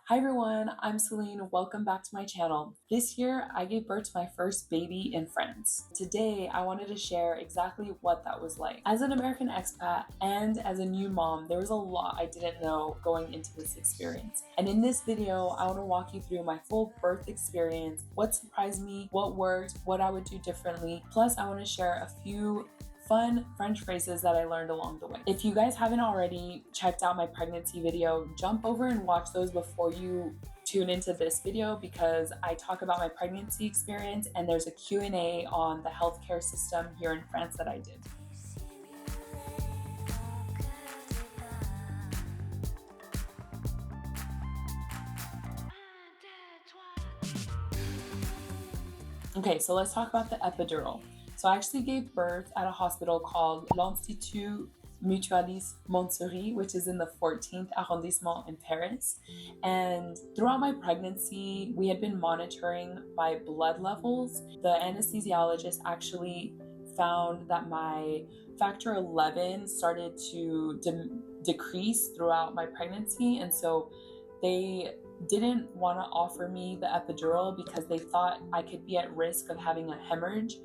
Hi everyone, I'm Celine. Welcome back to my channel. This year, I gave birth to my first baby in France. Today, I wanted to share exactly what that was like. As an American expat and as a new mom, there was a lot I didn't know going into this experience. And in this video, I want to walk you through my full birth experience, what surprised me, what worked, what I would do differently. Plus, I want to share a few fun French phrases that I learned along the way. If you guys haven't already checked out my pregnancy video, jump over and watch those before you tune into this video because I talk about my pregnancy experience and there's a Q&A on the healthcare system here in France that I did. Okay, so let's talk about the epidural. So I actually gave birth at a hospital called l'Institut Mutualiste Montsouris, which is in the 14th arrondissement in Paris. And throughout my pregnancy, we had been monitoring my blood levels. The anesthesiologist actually found that my factor 11 started to decrease throughout my pregnancy. And so they didn't want to offer me the epidural because they thought I could be at risk of having a hemorrhage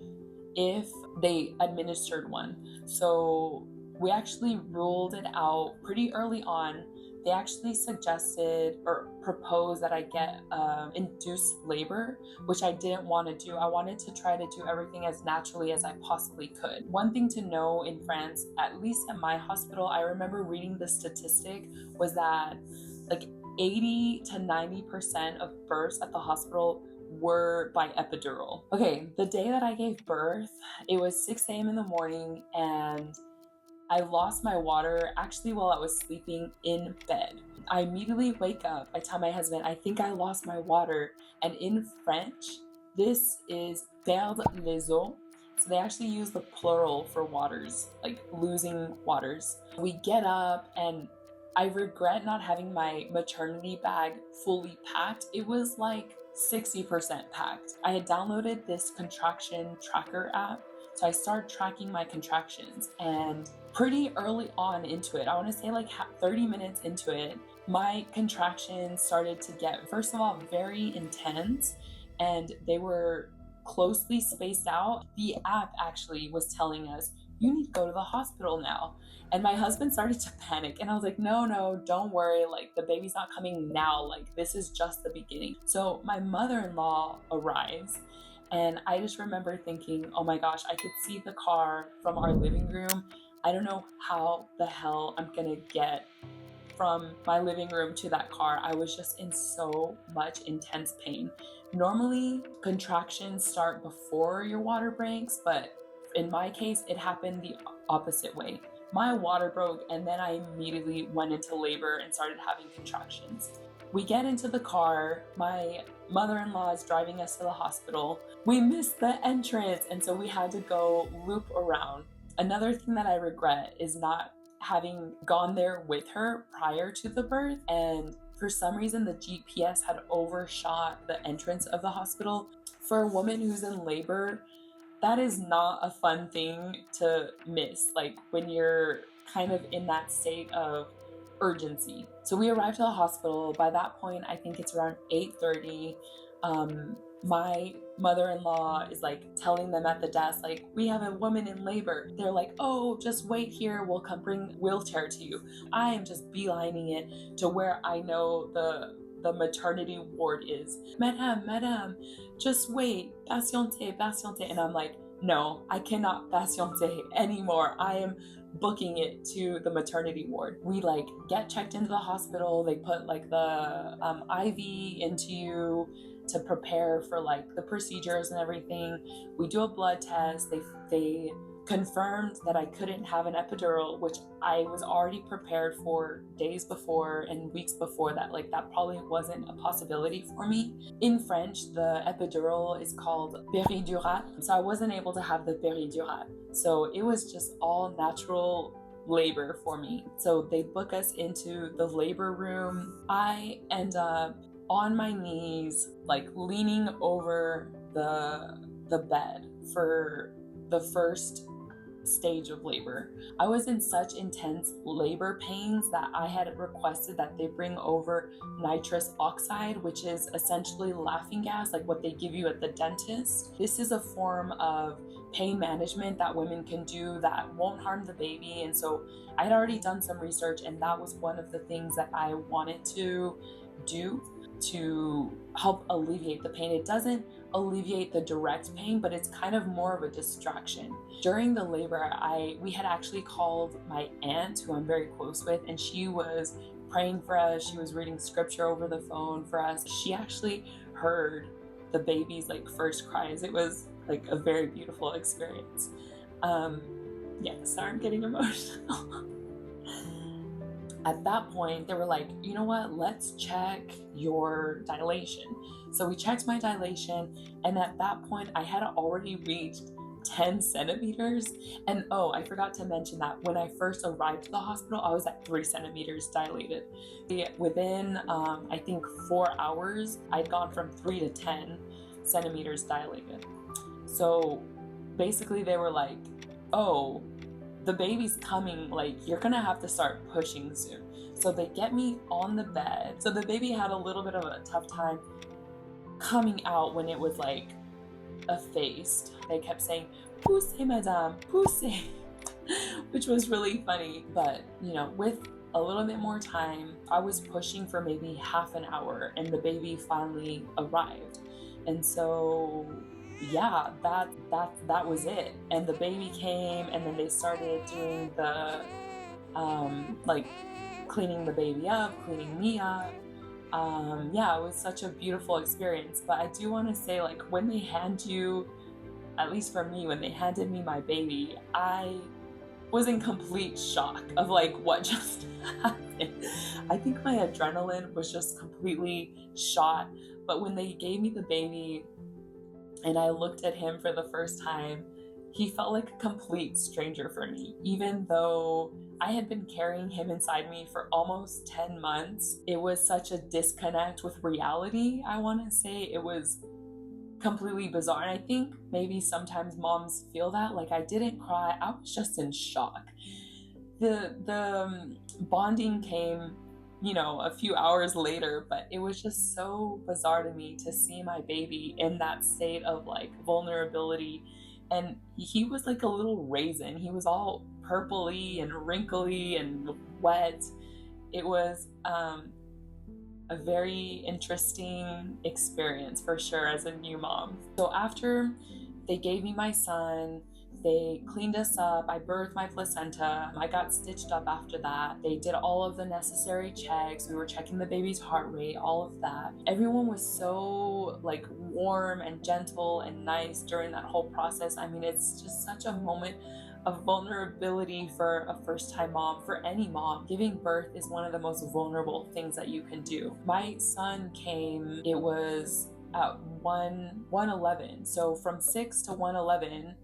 if they administered one. So we actually ruled it out pretty early on. They actually suggested or proposed that I get induced labor, which I didn't want to do. I wanted to try to do everything as naturally as I possibly could. One thing to know in France, at least at my hospital, I remember reading the statistic was that like 80 to 90% of births at the hospital were by epidural. Okay, the day that I gave birth, it was 6 a.m. in the morning and I lost my water actually while I was sleeping in bed. I immediately wake up. I tell my husband, I think I lost my water. And in French, this is perdre les eaux. So they actually use the plural for waters, like losing waters. We get up and I regret not having my maternity bag fully packed. It was like 60% packed. I had downloaded this contraction tracker app. So I started tracking my contractions and pretty early on into it, I want to say like 30 minutes into it, my contractions started to get, first of all, very intense and they were closely spaced out. The app actually was telling us, you need to go to the hospital now. And my husband started to panic and I was like, no, don't worry. Like the baby's not coming now. Like this is just the beginning. So my mother-in-law arrives and I just remember thinking, oh my gosh, I could see the car from our living room. I don't know how the hell I'm gonna get from my living room to that car. I was just in so much intense pain. Normally, contractions start before your water breaks, but in my case, it happened the opposite way. My water broke and then I immediately went into labor and started having contractions. We get into the car. My mother-in-law is driving us to the hospital. We missed the entrance, and so we had to go loop around. Another thing that I regret is not having gone there with her prior to the birth, and for some reason the GPS had overshot the entrance of the hospital. For a woman who's in labor, that is not a fun thing to miss, like when you're kind of in that state of urgency. So we arrived to the hospital. By that point, I think it's around 8:30. My mother-in-law is like telling them at the desk, like, we have a woman in labor. They're like, oh, just wait here. We'll come bring a wheelchair to you. I am just beelining it to where I know the maternity ward is. Madame, just wait. Patiente. And I'm like, no, I cannot patiente anymore. I am booking it to the maternity ward. We like get checked into the hospital. They put like the IV into you to prepare for like the procedures and everything. We do a blood test. They confirmed that I couldn't have an epidural, which I was already prepared for days before and weeks before that. Like that probably wasn't a possibility for me. In French, the epidural is called péridural. So I wasn't able to have the péridural. So it was just all natural labor for me. So they book us into the labor room. I end up on my knees, like leaning over the bed for the first stage of labor. I was in such intense labor pains that I had requested that they bring over nitrous oxide, which is essentially laughing gas, like what they give you at the dentist. This is a form of pain management that women can do that won't harm the baby. And so I had already done some research, and that was one of the things that I wanted to do to help alleviate the pain. It doesn't alleviate the direct pain, but it's kind of more of a distraction. During the labor, we had actually called my aunt, who I'm very close with, and she was praying for us. She was reading scripture over the phone for us. She actually heard the baby's like first cries. It was like a very beautiful experience. Sorry, I'm getting emotional. At that point, they were like, you know what, let's check your dilation. So we checked my dilation, and at that point, I had already reached 10 centimeters. And oh, I forgot to mention that when I first arrived to the hospital, I was at 3 centimeters dilated. Within, I think 4 hours, I'd gone from 3 to 10 centimeters dilated. So basically they were like, oh, the baby's coming, like you're gonna have to start pushing soon. So they get me on the bed. So the baby had a little bit of a tough time coming out when it was like effaced. They kept saying, poussez madame, poussez, which was really funny. But you know, with a little bit more time, I was pushing for maybe half an hour, and the baby finally arrived. And so yeah, that was it. And the baby came, and then they started doing the like cleaning the baby up, cleaning me up. It was such a beautiful experience. But I do want to say, like, when they hand you, at least for me, when they handed me my baby, I was in complete shock of like what just happened. I think my adrenaline was just completely shot. But when they gave me the baby and I looked at him for the first time, he felt like a complete stranger for me. Even though I had been carrying him inside me for almost 10 months, it was such a disconnect with reality, I want to say. It was completely bizarre. And I think maybe sometimes moms feel that. Like, I didn't cry, I was just in shock. The bonding came, you know, a few hours later, but it was just so bizarre to me to see my baby in that state of like vulnerability. And he was like a little raisin. He was all purpley and wrinkly and wet. It was a very interesting experience for sure as a new mom. So after they gave me my son, they cleaned us up, I birthed my placenta, I got stitched up after that. They did all of the necessary checks. We were checking the baby's heart rate, all of that. Everyone was so like warm and gentle and nice during that whole process. I mean, it's just such a moment of vulnerability for a first-time mom, for any mom. Giving birth is one of the most vulnerable things that you can do. My son came, it was at 1:11. So from 6 to 1:11,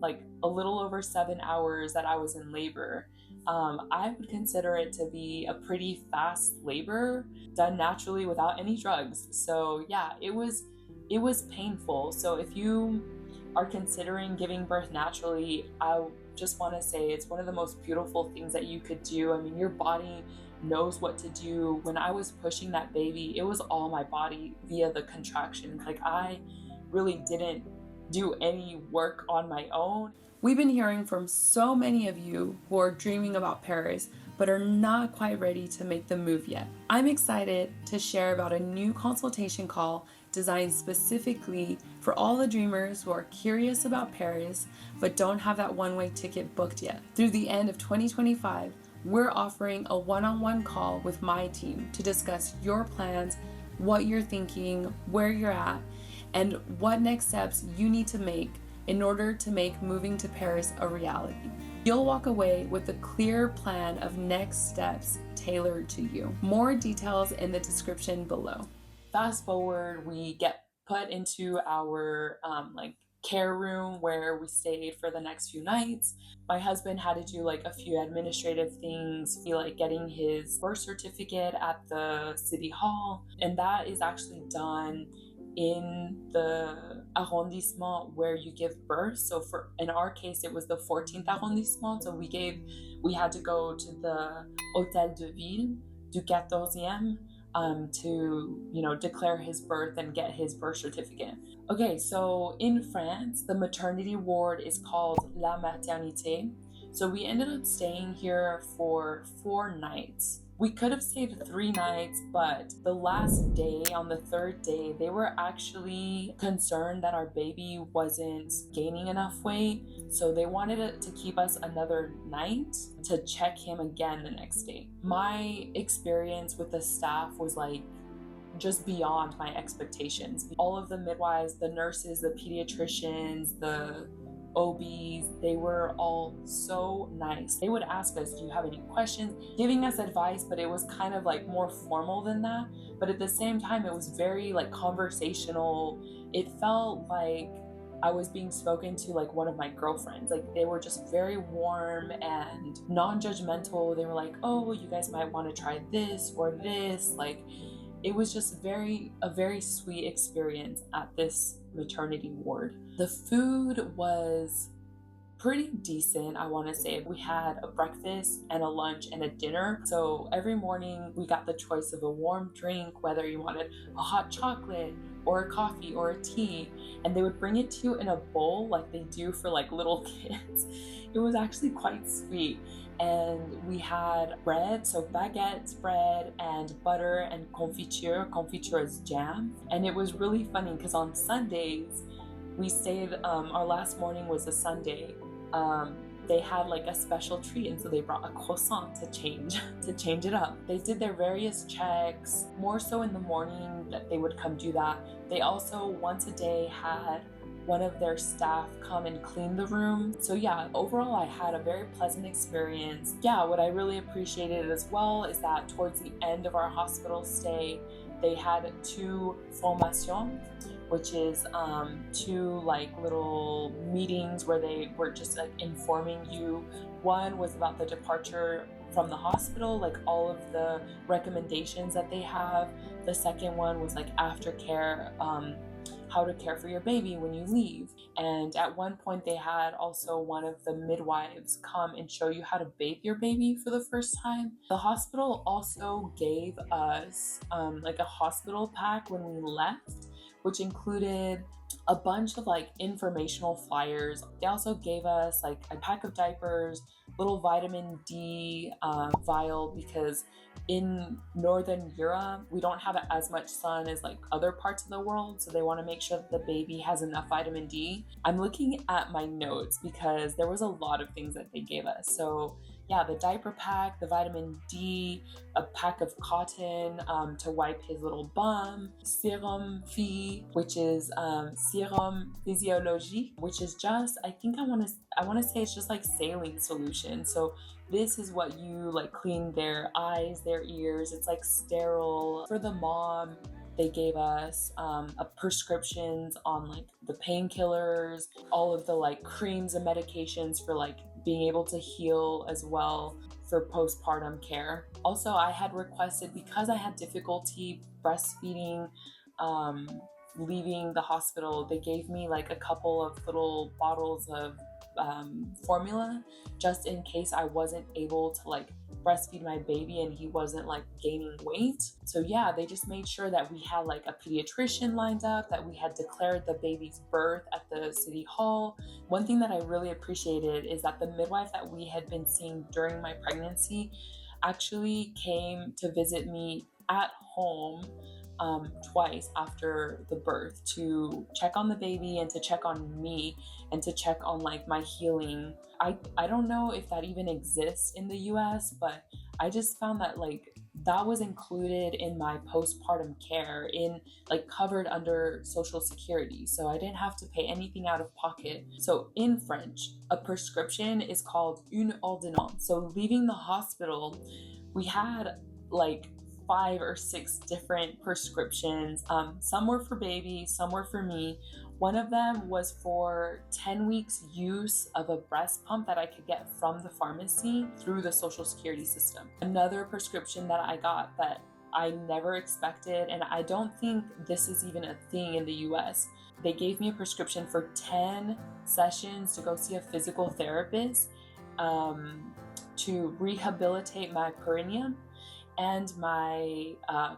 like a little over 7 hours that I was in labor. I would consider it to be a pretty fast labor done naturally without any drugs. So yeah, it was painful. So if you are considering giving birth naturally, I just want to say it's one of the most beautiful things that you could do. I mean, your body knows what to do. When I was pushing that baby, it was all my body via the contractions. Like, I really didn't do any work on my own. We've been hearing from so many of you who are dreaming about Paris, but are not quite ready to make the move yet. I'm excited to share about a new consultation call designed specifically for all the dreamers who are curious about Paris, but don't have that one-way ticket booked yet. Through the end of 2025, we're offering a one-on-one call with my team to discuss your plans, what you're thinking, where you're at, and what next steps you need to make in order to make moving to Paris a reality. You'll walk away with a clear plan of next steps tailored to you. More details in the description below. Fast forward, we get put into our care room where we stayed for the next few nights. My husband had to do like a few administrative things, like getting his birth certificate at the city hall, and that is actually done in the arrondissement where you give birth. So in our case, it was the 14th arrondissement. So we had to go to the Hôtel de Ville du 14e to declare his birth and get his birth certificate. Okay, so in France, the maternity ward is called la maternité. So we ended up staying here for 4 nights. We could have stayed 3 nights, but the last day, on the 3rd day, they were actually concerned that our baby wasn't gaining enough weight. So they wanted to keep us another night to check him again the next day. My experience with the staff was like just beyond my expectations. All of the midwives, the nurses, the pediatricians, the OBs, they were all so nice. They would ask us, do you have any questions? Giving us advice, but it was kind of like more formal than that. But at the same time, it was very like conversational. It felt like I was being spoken to like one of my girlfriends. Like they were just very warm and non-judgmental. They were like, oh, you guys might want to try this or this. Like it was just a very sweet experience at this maternity ward. The food was pretty decent, I want to say. We had a breakfast and a lunch and a dinner. So every morning we got the choice of a warm drink, whether you wanted a hot chocolate or a coffee or a tea, and they would bring it to you in a bowl like they do for like little kids. It was actually quite sweet. And we had bread, so baguette bread and butter and confiture. Confiture is jam. And it was really funny because on Sundays, we stayed, our last morning was a Sunday. They had like a special treat, and so they brought a croissant to change it up. They did their various checks, more so in the morning that they would come do that. They also once a day had one of their staff come and clean the room. So yeah, overall I had a very pleasant experience. Yeah, what I really appreciated as well is that towards the end of our hospital stay, they had 2 formations, which is 2 like little meetings where they were just like informing you. One was about the departure from the hospital, like all of the recommendations that they have. The second one was like aftercare, how to care for your baby when you leave. And at one point they had also one of the midwives come and show you how to bathe your baby for the first time. The hospital also gave us like a hospital pack when we left, which included a bunch of like informational flyers. They also gave us like a pack of diapers, little vitamin D vial, because in Northern Europe, we don't have as much sun as like other parts of the world. So they want to make sure that the baby has enough vitamin D. I'm looking at my notes because there was a lot of things that they gave us. So yeah, the diaper pack, the vitamin D, a pack of cotton to wipe his little bum, serum phy, which is serum physiologique, which is just, I want to say it's just like saline solution. So this is what you like clean their eyes, their ears. It's like sterile. For the mom, they gave us prescriptions on like the painkillers, all of the like creams and medications for like being able to heal as well for postpartum care. Also, I had requested, because I had difficulty breastfeeding, leaving the hospital, they gave me like a couple of little bottles of formula just in case I wasn't able to like breastfeed my baby and he wasn't like gaining weight. So yeah, they just made sure that we had like a pediatrician lined up, that we had declared the baby's birth at the city hall. One thing that I really appreciated is that the midwife that we had been seeing during my pregnancy actually came to visit me at home twice after the birth to check on the baby and to check on me and to check on like my healing. I don't know if that even exists in the US, but I just found that like that was included in my postpartum care, in like covered under Social Security. So I didn't have to pay anything out of pocket. So in French, a prescription is called une ordonnance. So leaving the hospital, we had like 5 or 6 different prescriptions. Some were for baby, some were for me. One of them was for 10 weeks use of a breast pump that I could get from the pharmacy through the Social Security system. Another prescription that I got that I never expected, and I don't think this is even a thing in the US. They gave me a prescription for 10 sessions to go see a physical therapist to rehabilitate my perineum and my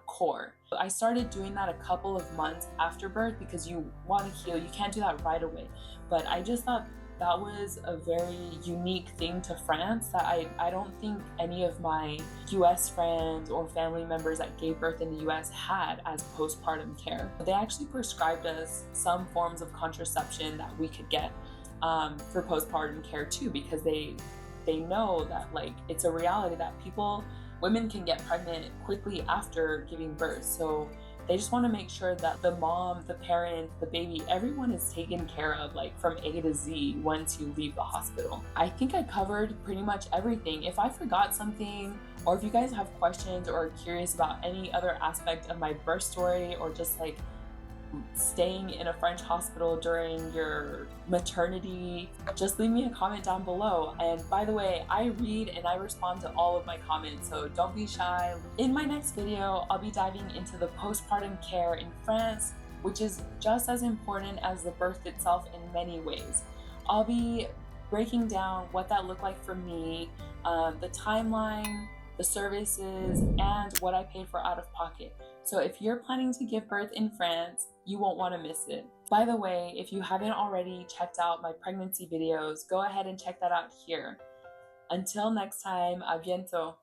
core. I started doing that a couple of months after birth because you want to heal. You can't do that right away. But I just thought that was a very unique thing to France that I don't think any of my US friends or family members that gave birth in the US had as postpartum care. They actually prescribed us some forms of contraception that we could get for postpartum care too, because they know that like it's a reality that women can get pregnant quickly after giving birth. So they just want to make sure that the mom, the parent, the baby, everyone is taken care of like from A to Z once you leave the hospital. I think I covered pretty much everything. If I forgot something, or if you guys have questions or are curious about any other aspect of my birth story, or just like staying in a French hospital during your maternity, just leave me a comment down below. And by the way, I read and I respond to all of my comments, so don't be shy. In my next video, I'll be diving into the postpartum care in France, which is just as important as the birth itself in many ways. I'll be breaking down what that looked like for me, the timeline, the services, and what I paid for out of pocket. So if you're planning to give birth in France, you won't want to miss it. By the way, if you haven't already checked out my pregnancy videos, go ahead and check that out here. Until next time, à bientôt.